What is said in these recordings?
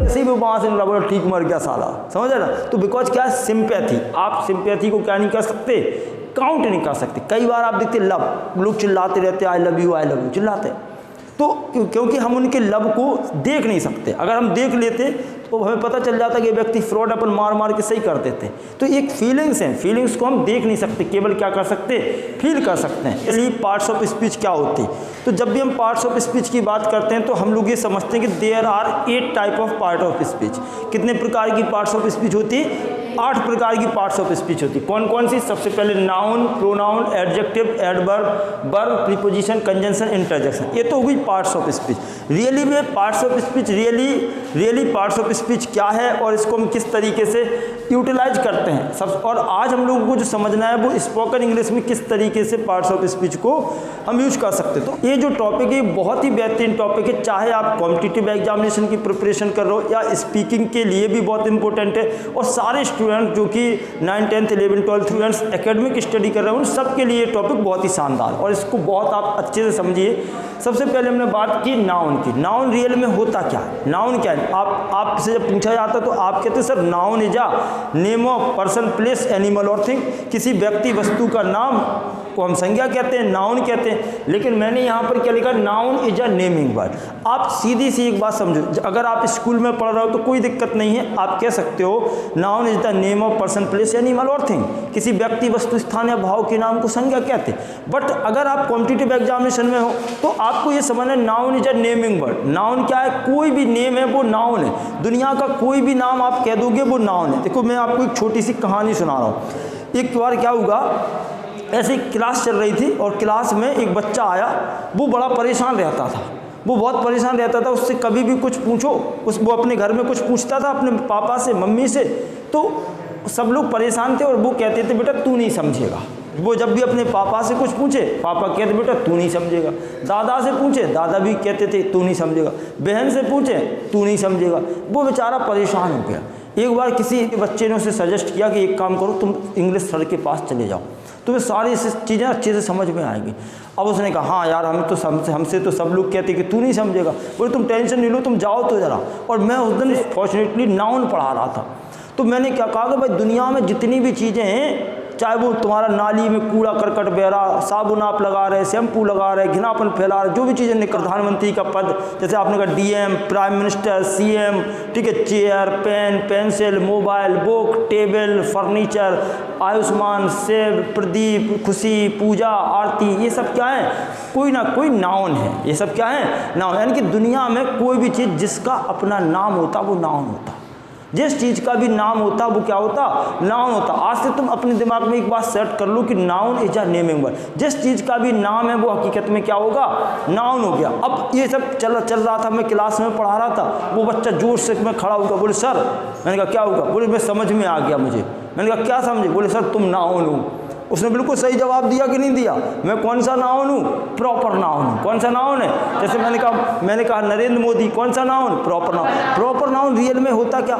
ऐसे ही वो वहाँ से बोला ठीक मर गया साला, समझ ना। तो बिकॉज क्या है, सिंपैथी। आप सिंपैथी को क्या नहीं कर सकते, काउंट नहीं कर सकते। कई बार आप देखते लव, लोग चिल्लाते रहते आई लव यू चिल्लाते, तो क्योंकि हम उनके लव को देख नहीं सकते। अगर हम देख लेते तो हमें पता चल जाता कि ये व्यक्ति फ्रॉड, अपन मार मार के सही कर देते। तो एक फीलिंग्स हैं, फीलिंग्स को हम देख नहीं सकते, केवल क्या कर सकते, फील कर सकते हैं। इसलिए पार्ट्स ऑफ स्पीच क्या होती है, तो जब भी हम पार्ट्स ऑफ स्पीच की बात करते हैं तो हम लोग ये समझते हैं कि there are 8 type of part of speech. कितने प्रकार की पार्ट्स ऑफ स्पीच होती है, 8 प्रकार की पार्ट्स ऑफ स्पीच होती है। कौन कौन सी, सबसे पहले noun, pronoun, adjective, adverb, verb, preposition, conjunction, interjection. ये तो हो गई पार्ट्स ऑफ स्पीच। रियली में parts of speech, really parts of speech क्या है और इसको हम किस तरीके से यूटिलाइज करते हैं सब। और आज हम लोगों को जो समझना है वो स्पोकन इंग्लिश में किस तरीके से पार्ट्स ऑफ स्पीच को हम यूज कर सकते हैं। तो ये जो टॉपिक है बहुत ही बेहतरीन टॉपिक है, चाहे आप कॉम्पिटिटिव एग्जामिनेशन की प्रिपरेशन कर रहे हो या स्पीकिंग के लिए भी बहुत इंपॉर्टेंट है। और सारे स्टूडेंट जो कि 9th 10th 11th 12th students academic study कर रहे हैं उन सबके लिए टॉपिक बहुत ही शानदार, और इसको बहुत आप अच्छे से समझिए। सबसे पहले हमने बात की नाउन की। नाउन रियल में होता क्या है, नाउन क्या है। आपसे जब पूछा जाता तो आप कहते हैं sir noun is a name of person, place, animal और थिंग। किसी व्यक्ति वस्तु का नाम को हम संज्ञा कहते हैं, नाउन कहते हैं। लेकिन मैंने यहाँ पर क्या लिखा, noun is a naming word. आप सीधी सी एक बात समझो, अगर आप स्कूल में पढ़ रहे हो तो कोई दिक्कत नहीं है, आप कह सकते हो noun is the name of person, place, animal और थिंग। किसी व्यक्ति वस्तु स्थान या भाव के नाम को संज्ञा कहते हैं। बट अगर आप कॉम्पिटिटिव एग्जामिनेशन में हो तो आपको ये समझना है noun is a naming word. Noun क्या है, कोई भी नेम है वो नाउन है। दुनिया का कोई भी नाम आप कह दोगे वो नाउन है। देखो मैं आपको एक छोटी सी कहानी सुना रहा हूँ। एक बार क्या हुआ, ऐसे क्लास चल रही थी और क्लास में एक बच्चा आया, वो बड़ा परेशान रहता था, वो बहुत परेशान रहता था। उससे कभी भी कुछ पूछो, वो अपने घर में कुछ पूछता था अपने पापा से, मम्मी से, तो सब लोग परेशान थे और वो कहते थे बेटा तू नहीं समझेगा। वो जब भी अपने पापा से कुछ पूछे, पापा कहते बेटा तू नहीं समझेगा। दादा से पूछे, दादा भी कहते थे तू नहीं समझेगा। बहन से पूछे तू नहीं समझेगा। वो बेचारा परेशान हो गया। एक बार किसी बच्चे ने उसे सजेस्ट किया कि एक काम करो, तुम इंग्लिश सर के पास चले जाओ, तुम्हें सारी चीज़ें अच्छे से समझ में आएंगी। अब उसने कहा हाँ यार हमसे तो सब लोग कहते कि तू नहीं समझेगा। बोले तुम टेंशन नहीं लो, तुम जाओ तो ज़रा। और मैं उस दिन फॉर्चुनेटली नाउन पढ़ा रहा था, तो मैंने क्या कहा कि भाई दुनिया में जितनी भी चीज़ें हैं, चाहे वो तुम्हारा नाली में कूड़ा करकट बह रहा, साबुन आप लगा रहे, शैम्पू लगा रहे, घिनापन फैला रहे, जो भी चीज़ें, प्रधानमंत्री का पद, जैसे आपने कहा डीएम, प्राइम मिनिस्टर, सीएम, ठीक है, chair, pen, pencil, mobile, book, table, furniture, Ayushman, सेब, प्रदीप, खुशी, पूजा, आरती, ये सब क्या है, कोई ना कोई नाउन है। ये सब क्या है, नाउन। यानी कि दुनिया में कोई भी चीज़ जिसका अपना नाम होता वो नाउन होता। जिस चीज़ का भी नाम होता वो क्या होता, नाउन होता। आज से तुम अपने दिमाग में एक बात सेट कर लो कि noun is a naming word. जिस चीज़ का भी नाम है वो हकीकत में क्या होगा, नाउन हो गया। अब ये सब चल रहा था, मैं क्लास में पढ़ा रहा था, वो बच्चा जोर से मैं खड़ा होगा, बोले सर, मैंने कहा क्या होगा, बोले मैं समझ में आ गया मुझे। मैंने कहा क्या समझे, बोले सर तुम नाउन हो। उसने बिल्कुल सही जवाब दिया कि नहीं दिया। मैं कौन सा नाउन हूँ, प्रॉपर नाउन हूँ। कौन सा नाउन है, जैसे मैंने कहा नरेंद्र मोदी, कौन सा noun, proper noun. Proper noun real में होता क्या,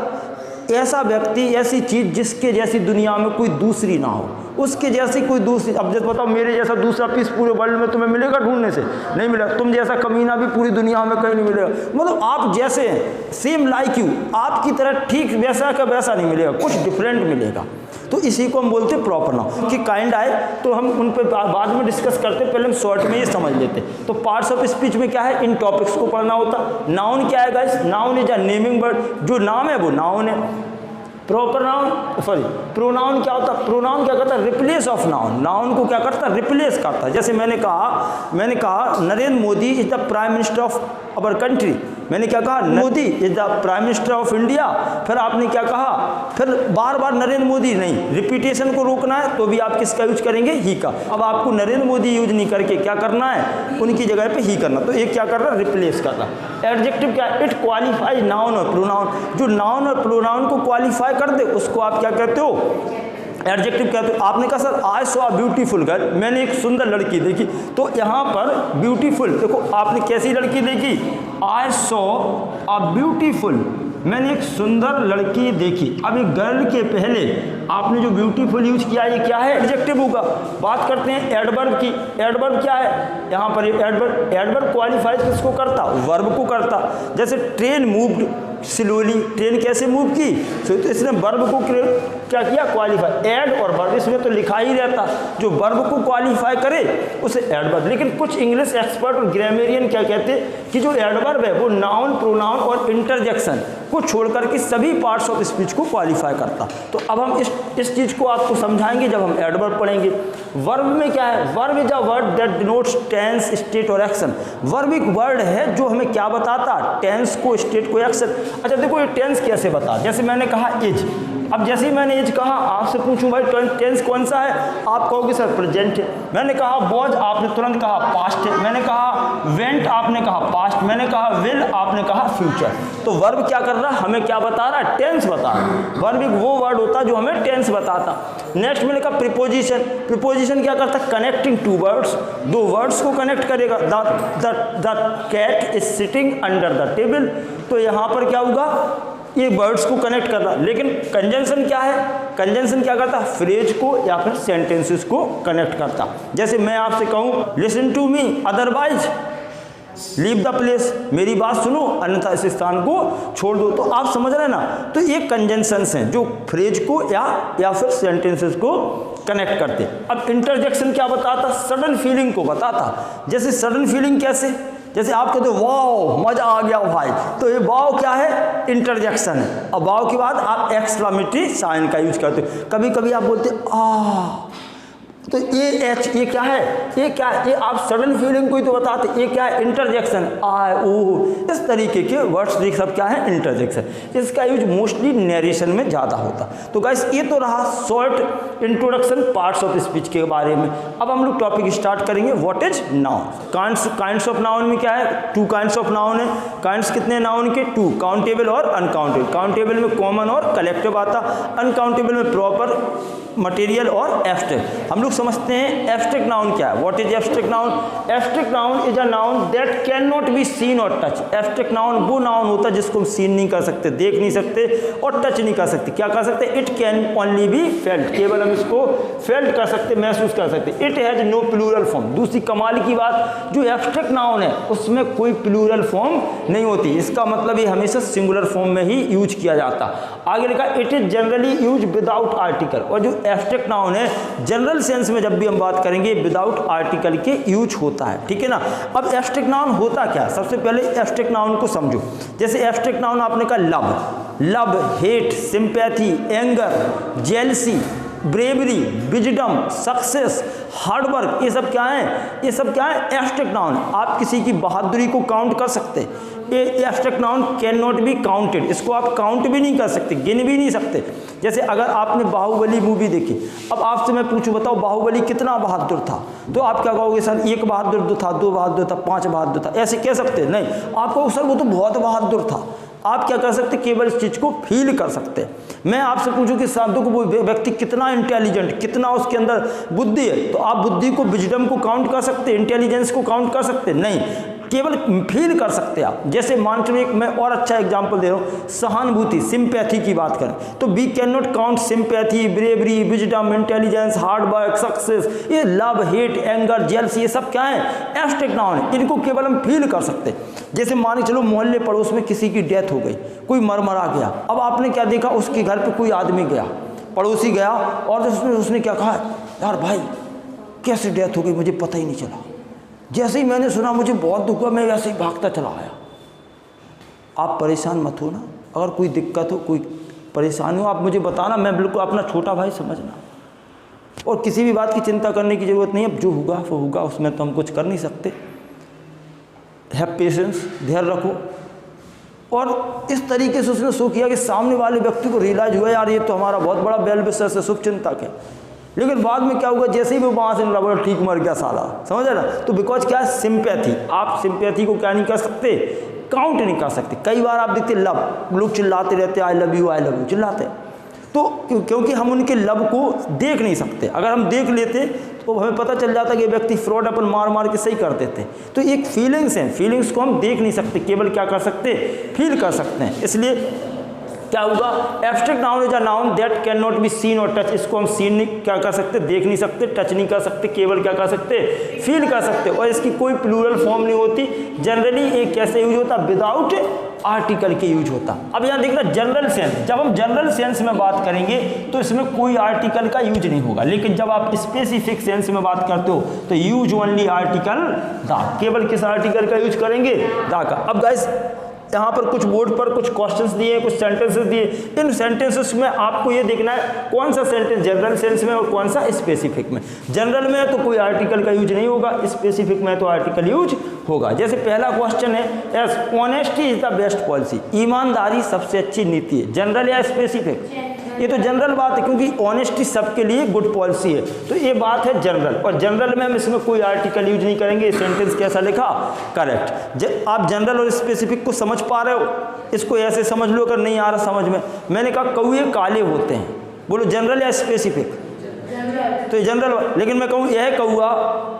ऐसा व्यक्ति, ऐसी चीज़ जिसके जैसी दुनिया में कोई दूसरी ना हो, उसके जैसी कोई दूसरी। अब जैसे बताओ मेरे जैसा दूसरा पीस पूरे वर्ल्ड में तुम्हें मिलेगा ढूंढने से, नहीं मिलेगा। तुम जैसा कमीना भी पूरी दुनिया में कहीं नहीं मिलेगा। मतलब आप जैसे हैं, सेम लाइक यू, आपकी तरह ठीक वैसा का वैसा नहीं मिलेगा, कुछ डिफरेंट मिलेगा। तो इसी को हम बोलते हैं प्रॉपर नाउन। कि काइंड आए तो हम उन पर बाद में डिस्कस करते, पहले हम शॉर्ट में ये समझ लेते। तो पार्ट्स ऑफ स्पीच में क्या है, इन टॉपिक्स को पढ़ना होता। नाउन क्या है guys, noun is a naming word, जो नाम है वो नाउन है। प्रॉपर नाउन, सॉरी प्रोनाउन क्या होता है, प्रोनाउन क्या करता है, रिप्लेस ऑफ नाउन। नाउन को क्या करता है, रिप्लेस करता है। जैसे मैंने कहा Narendra Modi is the prime minister of our country. मैंने क्या कहा, Modi is the prime minister of India. फिर आपने क्या कहा, फिर बार बार नरेंद्र मोदी नहीं, रिपीटेशन को रोकना है तो भी आप किसका यूज करेंगे, ही का। अब आपको नरेंद्र मोदी यूज नहीं करके क्या करना है, उनकी जगह पे ही करना। तो एक क्या कर रहा है, रिप्लेस कर रहा है। एडजेक्टिव क्या है, इट क्वालिफाइज नाउन और प्रोनाउन। जो नाउन और प्रोनाउन को क्वालिफाई कर दे उसको आप क्या कहते हो, एडजेक्टिव कहते हो। आपने कहा sir I saw a beautiful girl, मैंने एक सुंदर लड़की देखी। तो यहाँ पर ब्यूटीफुल, देखो आपने कैसी लड़की देखी, आई सॉ अ ब्यूटीफुल, मैंने एक सुंदर लड़की देखी। अब एक गर्ल के पहले आपने जो ब्यूटीफुल यूज किया, ये क्या है, एडजेक्टिव होगा। बात करते हैं एडवर्ब की। एडवर्ब क्या है, यहाँ पर एडवर्ब क्वालिफाई किसको करता, वर्ब को करता। जैसे ट्रेन मूव्ड, स्लोली ट्रेन कैसे मूव की, तो इसने वर्ब को क्या किया, क्वालिफाई। ऐड और वर्ब इसमें तो लिखा ही रहता, जो वर्ब को क्वालिफाई करे उसे एडवर्ब। लेकिन कुछ इंग्लिश एक्सपर्ट और ग्रामेरियन क्या कहते हैं कि जो एडवर्ब है वो नाउन, प्रोनाउन और इंटरजेक्शन को छोड़कर के सभी पार्ट्स ऑफ स्पीच को क्वालिफाई करता। तो अब हम इस चीज़ को आपको समझाएंगे जब हम एडवर्ब पढ़ेंगे। वर्ब में क्या है, verb is a word that denotes tense, state और एक्शन। वर्ब एक वर्ड है जो हमें क्या बताता, टेंस को, स्टेट को, एक्शन। अच्छा देखो ये टेंस कैसे बता, जैसे मैंने कहा इज, अब जैसे ही मैंने एज कहा, आपसे पूछूं भाई टेंस कौन सा है, आप कहोगे सर प्रेजेंट है। मैंने कहा वॉज, आपने तुरंत कहा पास्ट है। मैंने कहा वेंट, आपने कहा पास्ट। मैंने कहा विल, आपने कहा फ्यूचर। तो वर्ब क्या कर रहा है, हमें क्या बता रहा है, टेंस बता रहा है। वर्ब एक वो वर्ड होता है जो हमें टेंस बताता। नेक्स्ट मैंने कहा प्रीपोजिशन। प्रीपोजिशन क्या करता है, कनेक्टिंग टू वर्ड्स, दो वर्ड्स को कनेक्ट करेगा। The cat is sitting under the table, तो यहाँ पर क्या होगा, ये वर्ड्स को कनेक्ट कर रहा। लेकिन कंजंक्शन क्या है, कंजंक्शन क्या करता, फ्रेज को या फिर सेंटेंसेस को कनेक्ट करता। जैसे मैं आपसे कहूँ listen to me otherwise leave the place, मेरी बात सुनो अन्यथा इस स्थान को छोड़ दो। तो आप समझ रहे हैं ना, तो ये कंजंक्शंस हैं जो फ्रेज को या फिर सेंटेंसेस को कनेक्ट करते। अब इंटरजेक्शन क्या बताता, सडन फीलिंग को बताता। जैसे सडन फीलिंग कैसे, जैसे आप कहते हो वाओ मजा आ गया भाई, तो ये वाओ क्या है, इंटरजेक्शन है। अब वाओ के बाद आप एक्सक्लेमेटरी साइन का यूज करते हो। कभी कभी आप बोलते आ, तो ये क्या है, ये क्या है, ये आप सडन फीलिंग को ही तो बताते, ये क्या है, इंटरजेक्शन, आ ओ, इस तरीके के वर्ड्स सब क्या है, इंटरजेक्शन। इसका यूज मोस्टली नरेशन में ज़्यादा होता। तो गाइस ये तो रहा short introduction parts of speech के बारे में। अब हम लोग टॉपिक स्टार्ट करेंगे, what is noun. Kinds of noun में क्या है, टू काइंड्स ऑफ नाउन है। काइंड्स कितने नाउन के, टू, काउंटेबल और अनकाउंटेबल। काउंटेबल में कॉमन और कलेक्टिव आता, अनकाउंटेबल में प्रॉपर, मटेरियल और एब्स्ट्रैक्ट। हम लोग समझते हैं एब्स्ट्रैक्ट नाउन क्या है। What is abstract noun, abstract noun is a noun that can not be seen और टच। एब्स्ट्रैक्ट नाउन वो नाउन होता है जिसको हम सीन नहीं कर सकते, देख नहीं सकते और टच नहीं कर सकते। क्या कर सकते, it can only be felt, केवल हम इसको फेल्ट कर सकते, महसूस कर सकते। It has no plural form. दूसरी कमाल की बात, जो एब्स्ट्रैक्ट नाउन है उसमें कोई प्लूरल फॉर्म नहीं होती, इसका मतलब ये हमेशा सिंगुलर फॉर्म में ही यूज किया जाता। आगे लिखा it is generally use without article. और जो एब्स्ट्रैक्ट नाउन है जनरल सेंस में जब भी हम बात करेंगे विदाउट आर्टिकल के यूज होता है, ठीक है ना। अब एब्स्ट्रैक्ट नाउन होता क्या है, सबसे पहले एब्स्ट्रैक्ट नाउन को समझो। जैसे एब्स्ट्रैक्ट नाउन आपने कहा love, hate, sympathy, anger, jealousy, bravery, wisdom, success, hard work, ये सब क्या है, ये सब क्या है, एब्स्ट्रैक्ट नाउन। आप किसी की बहादुरी को काउंट कर सकते, ये abstract noun can not be counted, इसको आप काउंट भी नहीं कर सकते, गिन भी नहीं सकते। जैसे अगर आपने बाहुबली मूवी देखी, अब आपसे मैं पूछूं बताओ बाहुबली कितना बहादुर था, तो आप क्या कहोगे, सर एक बहादुर था, दो बहादुर था, पांच बहादुर था, ऐसे कह सकते नहीं। आप कहोगे सर वो तो बहुत बहादुर था। आप क्या कर सकते, केवल इस चीज़ को फील कर सकते हैं। मैं आपसे पूछूं कि साधु को वो व्यक्ति कितना इंटेलिजेंट, कितना उसके अंदर बुद्धि है, तो आप बुद्धि को, विजडम को काउंट कर सकते, इंटेलिजेंस को काउंट कर सकते नहीं, केवल फील कर सकते आप। जैसे मान चलो एक मैं और अच्छा एग्जांपल दे रहा हूँ, सहानुभूति, सिंपैथी की बात करें तो we can not count sympathy, bravery, wisdom, intelligence, hard work, success, ये लव, हेट, एंगर, जेलसी, ये सब क्या है, एब्स्ट्रैक्ट नाउन है, इनको केवल हम फील कर सकते। जैसे मान चलो मोहल्ले पड़ोस में किसी की डेथ हो गई, कोई मर गया, अब आपने क्या देखा, उसके घर पर कोई आदमी गया, पड़ोसी गया और उसने क्या कहा, यार भाई कैसे डेथ हो गई मुझे पता ही नहीं चला, जैसे ही मैंने सुना मुझे बहुत दुख हुआ, मैं वैसे ही भागता चला आया। आप परेशान मत हो ना, अगर कोई दिक्कत हो, कोई परेशानी हो, आप मुझे बताना, मैं बिल्कुल अपना छोटा भाई समझना, और किसी भी बात की चिंता करने की ज़रूरत नहीं है। अब जो होगा वो होगा, उसमें तो हम कुछ कर नहीं सकते। हैव पेशेंस, धैर्य रखो। और इस तरीके से उसने शो किया कि सामने वाले व्यक्ति को रियलाइज हुआ यार ये तो हमारा बहुत बड़ा वेल विशेष है, शुभ चिंतक है। लेकिन बाद में क्या हुआ, जैसे ही वो वहाँ से निकला, बोला ठीक मर गया साला, समझ रहे ना। तो बिकॉज क्या है, सिंपैथी, आप सिंपैथी को क्या नहीं कर सकते, काउंट नहीं कर सकते। कई बार आप देखते लव, लोग चिल्लाते रहते आई लव यू चिल्लाते, तो क्योंकि हम उनके लव को देख नहीं सकते। अगर हम देख लेते तो हमें पता चल जाता कि ये व्यक्ति फ्रॉड, अपन मार के सही कर देते। तो एक फीलिंग्स हैं, फीलिंग्स को हम देख नहीं सकते, केवल क्या कर सकते, फील कर सकते हैं। इसलिए क्या होगा? Abstract noun is a noun that can not be seen और टच। इसको हम सीन नहीं क्या कर सकते, देख नहीं सकते, टच नहीं कर सकते, केवल क्या कर सकते, फील कर सकते, और इसकी कोई प्लूरल फॉर्म नहीं होती। जनरली एक कैसे यूज होता, विदाउट आर्टिकल के यूज होता। अब यहाँ देख रहा जनरल सेंस, जब हम जनरल सेंस में बात करेंगे तो इसमें कोई आर्टिकल का यूज नहीं होगा, लेकिन जब आप स्पेसिफिक सेंस में बात करते हो तो यूज ओनली आर्टिकल द, केवल किस आर्टिकल का यूज करेंगे, द का। अब गाइस यहाँ पर कुछ बोर्ड पर कुछ क्वेश्चंस दिए, कुछ सेंटेंसेस दिए, इन सेंटेंसेस में आपको ये देखना है कौन सा सेंटेंस जनरल सेंस में और कौन सा स्पेसिफिक में। जनरल में तो कोई आर्टिकल का यूज नहीं होगा, स्पेसिफिक में तो आर्टिकल यूज होगा। जैसे पहला क्वेश्चन है, yes honesty is the best policy, ईमानदारी सबसे अच्छी नीति है। जनरल या स्पेसिफिक? ये तो जनरल बात है, क्योंकि ऑनेस्टी सबके लिए गुड पॉलिसी है, तो ये बात है जनरल। और जनरल में हम इसमें कोई आर्टिकल यूज नहीं करेंगे। सेंटेंस कैसा लिखा, करेक्ट। आप जनरल और स्पेसिफिक को समझ पा रहे हो? इसको ऐसे समझ लो, अगर नहीं आ रहा समझ में। मैंने कहा कौवे काले होते हैं, बोलो जनरल या स्पेसिफिक? तो ये जनरल, लेकिन मैं कहूँ यह कौवा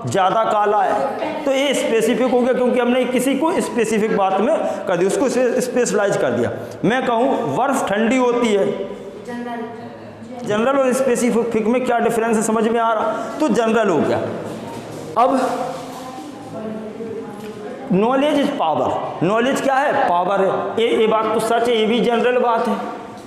ज़्यादा काला है, तो ये स्पेसिफिक हो गया, क्योंकि हमने किसी को स्पेसिफिक बात में कर दिया, उसको स्पेशलाइज कर दिया। मैं कहूँ बर्फ ठंडी होती है, जनरल और स्पेसिफिक में क्या डिफरेंस है, समझ में आ रहा? तो जनरल हो गया। अब नॉलेज इज पावर, नॉलेज क्या है, पावर है। ये बात तो सच है, ये भी जनरल बात है,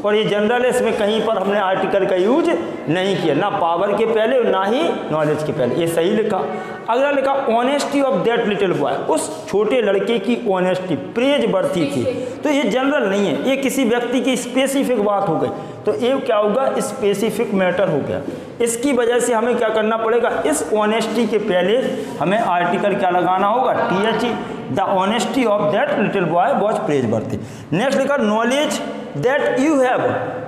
और ये जनरल है, इसमें कहीं पर हमने आर्टिकल का यूज नहीं किया, ना पावर के पहले ना ही नॉलेज के पहले, ये सही लिखा। अगला लिखा honesty of that little boy, उस छोटे लड़के की ऑनेस्टी प्रेज बढ़ती थी, तो ये जनरल नहीं है, ये किसी व्यक्ति की स्पेसिफिक बात हो गई, तो ये क्या होगा, स्पेसिफिक मैटर हो गया। इसकी वजह से हमें क्या करना पड़ेगा, इस ऑनेस्टी के पहले हमें आर्टिकल क्या लगाना होगा, THE, the honesty of that little boy was praise बढ़ती। नेक्स्ट लिखा knowledge that you have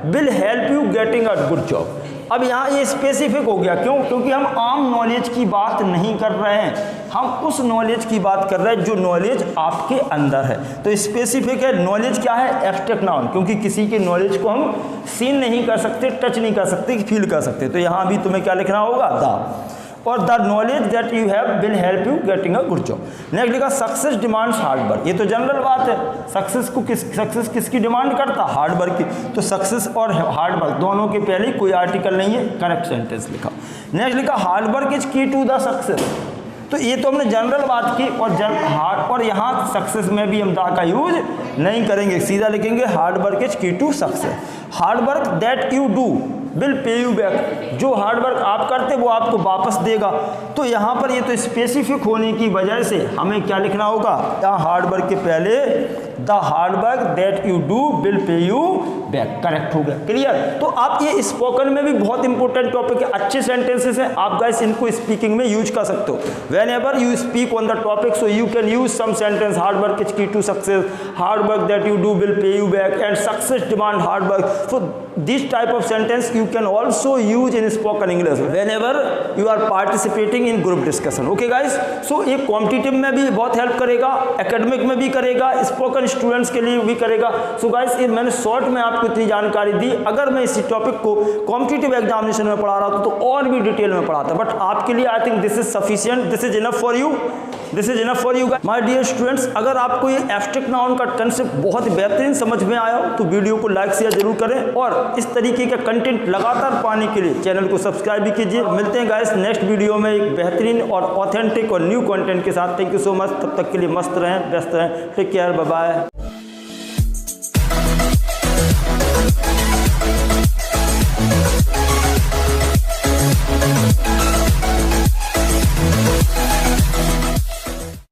will help you getting a good job. अब यहाँ ये स्पेसिफिक हो गया, क्यों? क्योंकि हम आम नॉलेज की बात नहीं कर रहे हैं, हम उस नॉलेज की बात कर रहे हैं जो नॉलेज आपके अंदर है। तो स्पेसिफिक है, नॉलेज क्या है, एब्स्ट्रैक्ट नाउन, क्योंकि किसी के नॉलेज को हम सीन नहीं कर सकते, टच नहीं कर सकते, फील कर सकते। तो यहाँ भी तुम्हें क्या लिखना होगा, द, और the knowledge that you have will help you getting a good job. Next लिखा सक्सेस डिमांड्स हार्ड वर्क, ये तो जनरल बात है, सक्सेस को सक्सेस किसकी डिमांड करता, हार्ड वर्क की, तो सक्सेस और हार्ड वर्क दोनों के पहले कोई आर्टिकल नहीं है, करेक्ट सेंटेंस लिखा। नेक्स्ट लिखा hard work is key to the success, तो ये तो हमने जनरल बात की, और यहाँ सक्सेस में भी हम दा का यूज नहीं करेंगे, सीधा लिखेंगे hard work is key to success. Hard work that you do will pay you back, जो हार्ड वर्क आप करते वो आपको वापस देगा। तो यहाँ पर ये तो स्पेसिफिक होने की वजह से हमें क्या लिखना होगा, यहाँ हार्ड वर्क के पहले the hard work that you do will pay you back, correct हो गया, क्लियर। तो आप ये स्पोकन में भी बहुत इंपॉर्टेंट टॉपिक है, अच्छे सेंटेंसेस हैं, आप गाइस इनको स्पीकिंग में यूज कर सकते हो। Whenever you speak on the topic so you can use some sentence, hard work is key to success, hard work that you do will pay you back, and success demand hard work. So this type of sentence you can also use in spoken English whenever you are participating in group discussion. Okay guys, so ये competitive में भी बहुत help करेगा, academic में भी करेगा, spoken students के लिए भी करेगा। सो गाइस ये मैंने शॉर्ट में आपको इतनी जानकारी दी, अगर मैं इसी टॉपिक को कॉम्पिटिटिव एग्जामिनेशन में पढ़ा रहा था तो और भी डिटेल में पढ़ाता, बट आपके लिए I think this is sufficient, this is enough for you, this is enough for you my dear students. अगर आपको ये एब्स्ट्रैक्ट नाउन का कंसेप्ट बहुत बेहतरीन समझ में आया हो तो वीडियो को लाइक शेयर जरूर करें, और इस तरीके का कंटेंट लगातार पाने के लिए चैनल को सब्सक्राइब भी कीजिए। मिलते हैं गाइस नेक्स्ट वीडियो में एक बेहतरीन और ऑथेंटिक और न्यू कंटेंट के साथ। थैंक यू सो मच, तब तक के लिए मस्त रहें, व्यस्त रहें, टेक केयर, बाय बाय।